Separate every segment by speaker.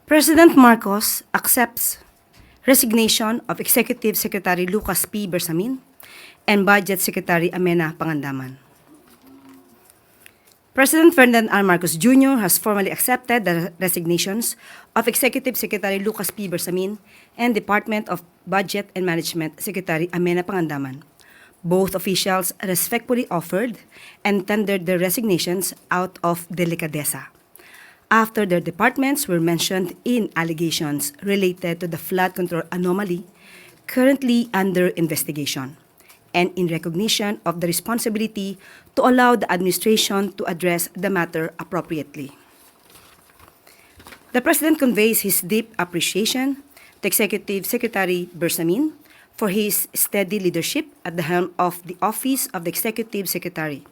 Speaker 1: President Marcos accepts resignation of Executive Secretary Lucas P. Bersamin and Budget Secretary Amena Pangandaman. President Ferdinand R. Marcos Jr. has formally accepted the resignations of Executive Secretary Lucas P. Bersamin and Department of Budget and Management Secretary Amena Pangandaman. Both officials respectfully offered and tendered their resignations out of delicadeza after their departments were mentioned in allegations related to the flood control anomaly currently under investigation, and in recognition of the responsibility to allow the administration to address the matter appropriately. The President conveys his deep appreciation to Executive Secretary Bersamin for his steady leadership at the helm of the Office of the Executive Secretary.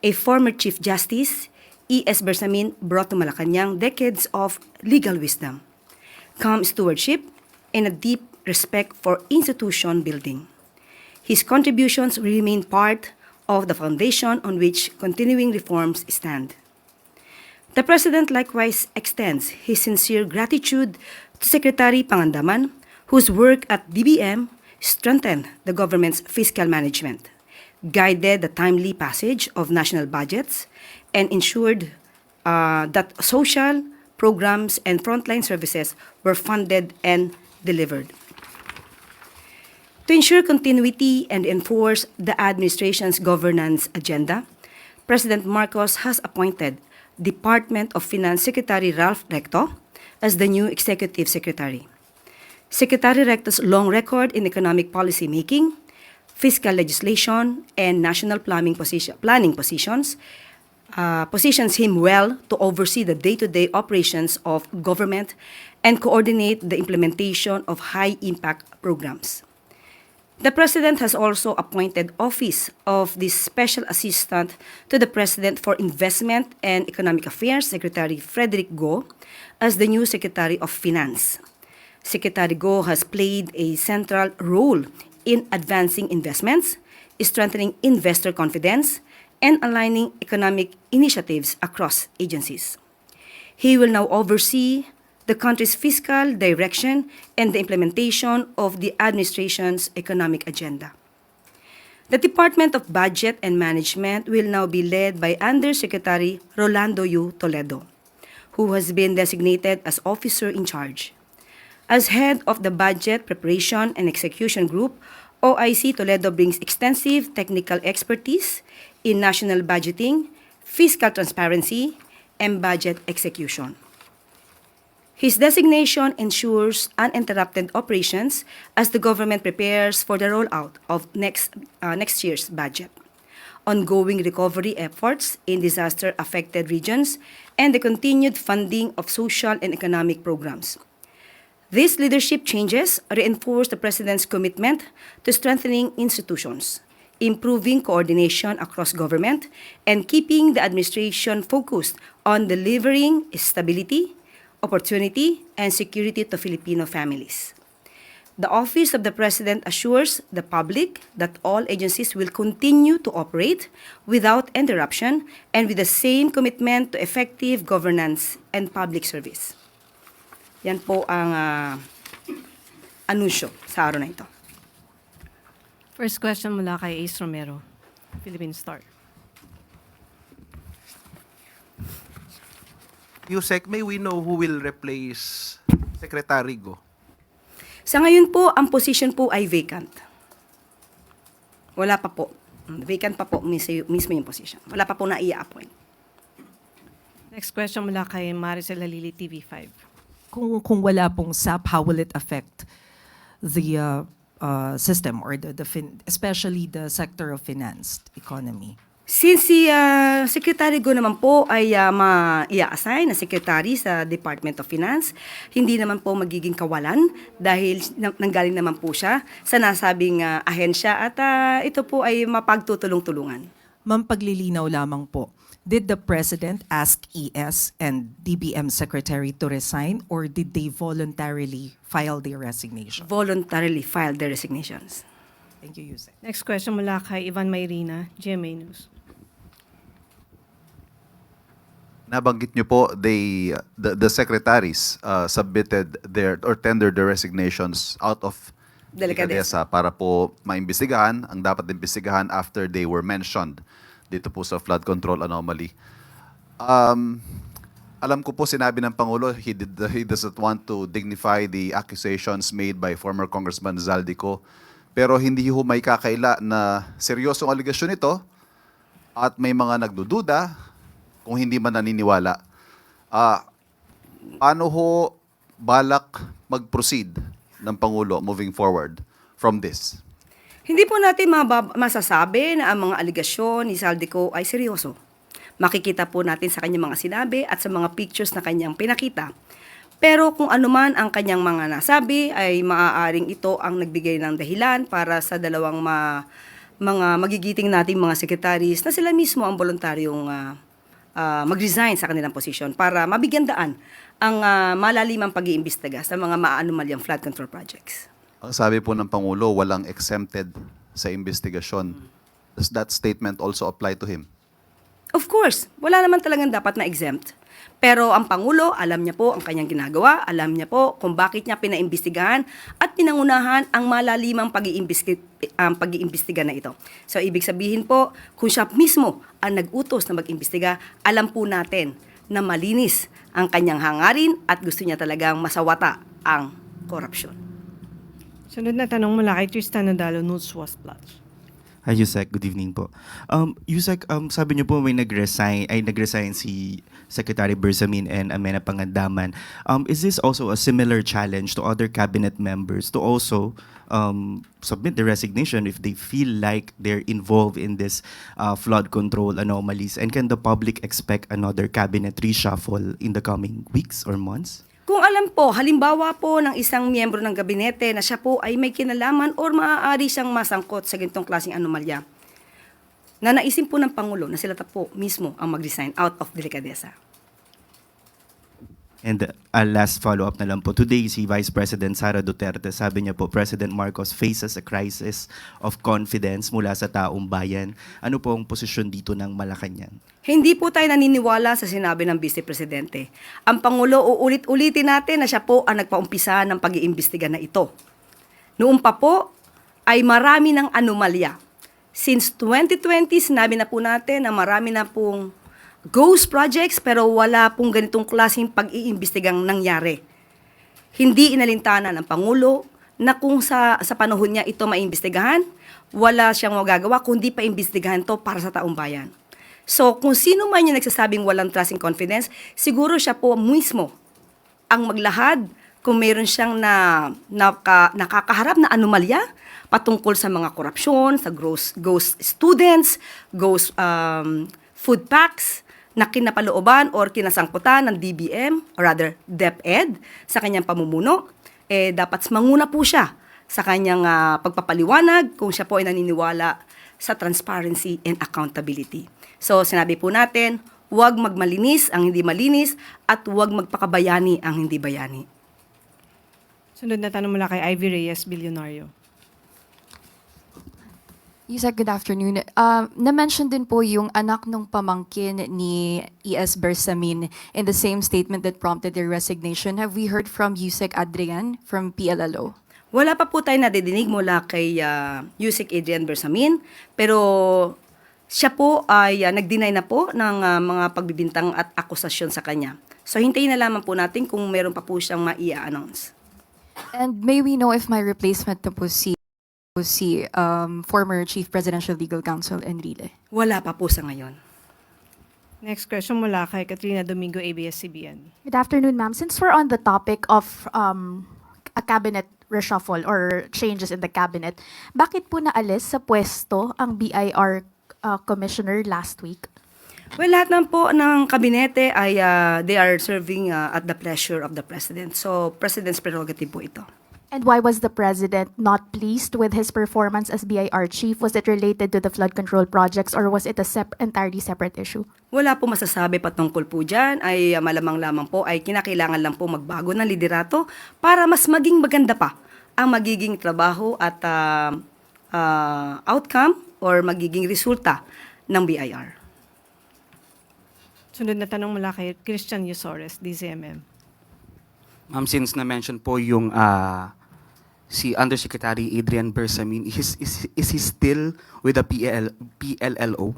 Speaker 1: A former Chief Justice, E.S. Bersamin brought to Malacanang decades of legal wisdom, calm stewardship, and a deep respect for institution building. His contributions remain part of the foundation on which continuing reforms stand. The President likewise extends his sincere gratitude to Secretary Pangandaman, whose work at DBM strengthened the government's fiscal management, guided the timely passage of national budgets, and ensured that social programs and frontline services were funded and delivered. To ensure continuity and enforce the administration's governance agenda, President Marcos has appointed Department of Finance Secretary Ralph Recto as the new Executive Secretary. Secretary Recto's long record in economic policy making, fiscal legislation, and national planning positions positions him well to oversee the day-to-day operations of government and coordinate the implementation of high-impact programs. The President has also appointed Office of the Special Assistant to the President for Investment and Economic Affairs, Secretary Frederick Go, as the new Secretary of Finance. Secretary Go has played a central role in advancing investments, strengthening investor confidence, and aligning economic initiatives across agencies. He will now oversee the country's fiscal direction and the implementation of the administration's economic agenda. The Department of Budget and Management will now be led by Undersecretary Rolando U. Toledo, who has been designated as officer in charge. As head of the Budget Preparation and Execution Group, OIC Toledo brings extensive technical expertise in national budgeting, fiscal transparency, and budget execution. His designation ensures uninterrupted operations as the government prepares for the rollout of next year's budget, ongoing recovery efforts in disaster-affected regions, and the continued funding of social and economic programs. These leadership changes reinforce the President's commitment to strengthening institutions, improving coordination across government, and keeping the administration focused on delivering stability, opportunity, and security to Filipino families. The Office of the President assures the public that all agencies will continue to operate without interruption and with the same commitment to effective governance and public service. Yan po ang anunsyo sa araw na ito.
Speaker 2: First question mula kay Ace Romero, Philippine Star.
Speaker 3: Yusek, may we know who will replace Secretary Go?
Speaker 1: Sa ngayon po, ang position po ay vacant. Wala pa po. Vacant pa po mismo yung position. Wala pa po na i-appoint.
Speaker 2: Next question mula kay Maricel Halili, TV5.
Speaker 4: Kung wala pong SAP, how will it affect the system or especially the sector of finance economy?
Speaker 1: Since si Secretary Go naman po ay ma-i-assign na secretary sa Department of Finance, hindi naman po magiging kawalan dahil nanggaling naman po siya sa nasabing ahensya at ito po ay mapagtutulong-tulungan.
Speaker 4: Ma'am, paglilinaw lamang po, did the President ask ES and DBM Secretary to resign or did they voluntarily file their resignation?
Speaker 1: Voluntarily filed their resignations.
Speaker 4: Thank you, Yusek.
Speaker 2: Next question mula kay Ivan Mayrina, GMA News.
Speaker 5: Nabanggit niyo po the secretaries submitted their or tendered their resignations out of
Speaker 1: Delicadeza.
Speaker 5: delicadeza para po maimbestigahan ang dapat imbestigahan after they were mentioned dito po sa flood control anomaly. Alam ko po sinabi ng Pangulo he doesn't want to dignify the accusations made by former Congressman Zaldico, pero hindi ho may kakaila na seryosong aligasyon ito at may mga nagdududa kung hindi man naniniwala. Paano ho balak mag-proceed ng Pangulo moving forward from this?
Speaker 1: Hindi po natin masasabi na ang mga aligasyon ni Zaldico ay seryoso. Makikita po natin sa kanyang mga sinabi at sa mga pictures na kanyang pinakita. Pero kung anuman ang kanyang mga nasabi, ay maaaring ito ang nagbigay ng dahilan para sa dalawang mga magigiting nating mga secretaries na sila mismo ang voluntaryong mag-resign sa kanilang posisyon para mabigyan daan ang malalimang pag-iimbestiga sa mga maanomalyang flood control projects.
Speaker 5: Ang sabi po ng Pangulo, walang exempted sa investigasyon. Does that statement also apply to him?
Speaker 1: Of course, wala naman talagang dapat na exempt. Pero ang Pangulo, alam niya po ang kanyang ginagawa, alam niya po kung bakit niya pinaimbestigahan at pinangunahan ang malalimang pag-iimbestiga na ito. So, ibig sabihin po, kung siya mismo ang nag-utos na mag-imbestiga, alam po natin na malinis ang kanyang hangarin at gusto niya talagang masawata ang korupsyon.
Speaker 2: Sunod na tanong mula kay Tristan Nadalo, News Was Plus.
Speaker 6: Hi, Yusek. Good evening po. Yusek, sabi niyo po may nag-resign si Secretary Bersamin and Amena Pangandaman. Is this also a similar challenge to other cabinet members to also submit the resignation if they feel like they're involved in this flood control anomalies? And can the public expect another cabinet reshuffle in the coming weeks or months?
Speaker 1: Kung alam po, halimbawa po ng isang miyembro ng gabinete na siya po ay may kinalaman or maaari siyang masangkot sa ganitong klaseng anomalya, nanaisin po ng Pangulo na sila po mismo ang mag-resign out of delicadeza.
Speaker 6: And last follow-up na lang po. Today, si Vice President Sara Duterte, sabi niya po, President Marcos faces a crisis of confidence mula sa taong bayan. Ano po ang posisyon dito ng Malacanang?
Speaker 1: Hindi po tayo naniniwala sa sinabi ng Vice Presidente. Ang Pangulo, uulit-ulitin natin na siya po ang nagpaumpisa ng pag-iimbestiga na ito. Noon pa po ay marami ng anomalya. Since 2020, sinabi na po natin na marami na pong ghost projects pero wala pong ganitong klaseng pag-iimbestigang nangyari. Hindi inalintana ng Pangulo na kung sa panahon niya ito maimbestigahan, wala siyang magagawa kundi pa imbestigahan to para sa taong bayan. So kung sino man yung nagsasabing walang trust and confidence, siguro siya po mismo ang maglahad kung meron siyang nakakaharap na anomalya patungkol sa mga korupsyon, sa ghost students, ghost food packs, na kinapalooban or kinasangkutan ng DBM, or rather DepEd, sa kanyang pamumuno, dapat manguna po siya sa kanyang pagpapaliwanag kung siya po ay naniniwala sa transparency and accountability. So sinabi po natin, huwag magmalinis ang hindi malinis at huwag magpakabayani ang hindi bayani.
Speaker 2: Sunod na tanong mula kay Ivy Reyes, Bilyonaryo.
Speaker 7: Yusek, good afternoon. Na-mention din po yung anak ng pamangkin ni E.S. Bersamin in the same statement that prompted their resignation. Have we heard from Yusek Adrian from PLLO?
Speaker 1: Wala pa po tayo nadidinig mula kay Yusek Adrian Bersamin, pero siya po ay nag-deny na po ng mga pagbibintang at akusasyon sa kanya. So hintayin na lamang po natin kung meron pa po siyang maia-announce.
Speaker 7: And may we know if my replacement na po si former Chief Presidential Legal Counsel Enrile?
Speaker 1: Wala pa po sa ngayon.
Speaker 2: Next question mula kay Katrina Domingo, ABS-CBN.
Speaker 8: Good afternoon, ma'am. Since we're on the topic of a cabinet reshuffle or changes in the cabinet, bakit po naalis sa pwesto ang BIR commissioner last week?
Speaker 1: Well, lahat naman po ng kabinete ay they are serving at the pleasure of the President. So, President's prerogative po ito.
Speaker 8: And why was the President not pleased with his performance as BIR chief? Was it related to the flood control projects or was it a entirely separate issue?
Speaker 1: Wala po masasabi patungkol po dyan, ay malamang lamang po ay kinakailangan lang po magbago ng liderato para mas maging maganda pa ang magiging trabaho at outcome or magiging resulta ng BIR.
Speaker 2: Sunod na tanong mula kay Christian Yusores, DZMM.
Speaker 9: Ma'am, since na-mention po yung si Undersecretary Adrian Bersamin, is he still with the PLLO?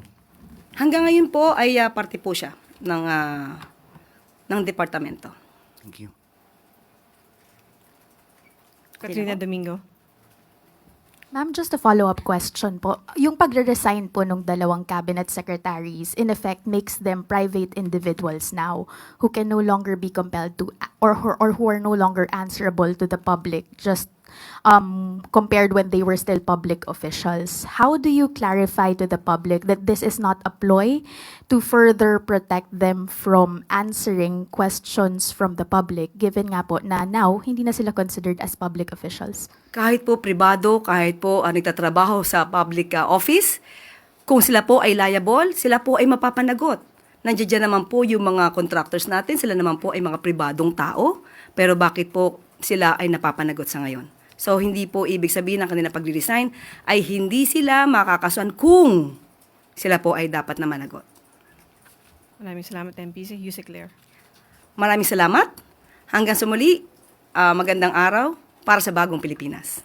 Speaker 1: Hanggang ngayon po ay parte po siya ng departamento.
Speaker 9: Thank you.
Speaker 2: Katrina Domingo.
Speaker 8: Ma'am, just a follow-up question po. Yung pagre-resign po ng dalawang cabinet secretaries, in effect, makes them private individuals now who can no longer be compelled to, or who are no longer answerable to the public, just compared when they were still public officials. How do you clarify to the public that this is not a ploy to further protect them from answering questions from the public, given nga po na now, hindi na sila considered as public officials?
Speaker 1: Kahit po pribado, kahit po nagtatrabaho sa public office, kung sila po ay liable, sila po ay mapapanagot. Nandiyan naman po yung mga contractors natin, sila naman po ay mga pribadong tao, pero bakit po sila ay napapanagot sa ngayon? So, hindi po ibig sabihin ng kanila pag-resign ay hindi sila makakasuhan kung sila po ay dapat na managot.
Speaker 2: Maraming salamat, MPC. Yusek Claire.
Speaker 1: Maraming salamat. Hanggang sa muli, magandang araw para sa bagong Pilipinas.